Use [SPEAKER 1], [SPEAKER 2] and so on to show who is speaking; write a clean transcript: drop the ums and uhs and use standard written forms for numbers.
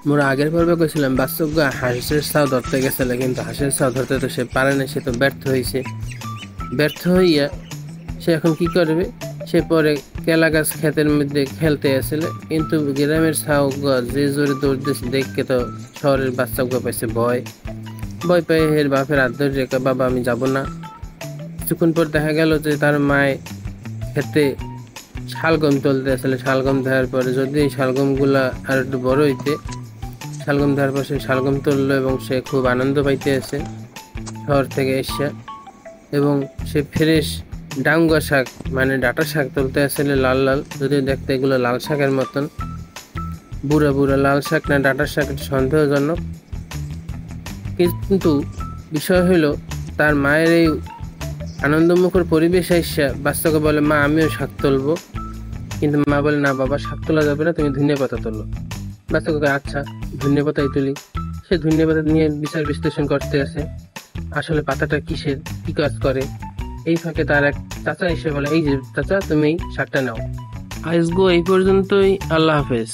[SPEAKER 1] মোরা আগের পর্বে কইছিলাম বাস্তব হাঁসের ছাও ধরতে গেছিল, কিন্তু হাঁসের ছাও ধরতে তো সে পারে না, সে তো ব্যর্থ হয়েছে। ব্যর্থ হইয়া সে এখন কি করবে? সে পরে কেলা গাছ ক্ষেতের মধ্যে খেলতে আসলে, কিন্তু গ্রামের ছাও যে জোরে দৌড়তেছে দেখে তো শহরের বাচ্চা পাইছে ভয়। ভয় পেয়ে এর বাপের হাত ধরে রেখে, বাবা আমি যাব না। কিছুক্ষণ পর দেখা গেল যে তার মায় খেতে শালগম তুলতে আসলে, শালগম দেওয়ার পরে যদি এই শালগম গুলা আর একটু বড় হইতে, শালগম দেওয়ার পর সে শালগম তুললো এবং সে খুব আনন্দ পাইতে আছে শহর থেকে এসে। এবং সে ফ্রেশ ডাঙ্গা শাক মানে ডাঁটা শাক তুলতে আসলে, লাল লাল, যদিও দেখতে এগুলো লাল শাকের মতন, বুড়া বুড়া লাল শাক না ডাঁটা শাক, সন্দেহজনক। কিন্তু বিষয় হইল, তার মায়ের এই আনন্দমুখর পরিবেশ এসে বাচ্চাকে বলে, মা আমিও শাক তুলবো। কিন্তু মা বলে, না বাবা, শাক তোলা যাবে না, তুমি ধনিয়া পাতা তোলো। বাচ্চাকে আচ্ছা ধনিয়া পাতাই তুলি। সে ধনিয়া পাতা নিয়ে বিচার বিশ্লেষণ করতে আছে, আসলে পাতাটা কিসের, কি কাজ করে। এই ফাঁকে তার এক চাচা এসে বলে, এই যে চাচা, তুমি এই শাকটা নাও। আজগো এই পর্যন্তই, আল্লাহ হাফেজ।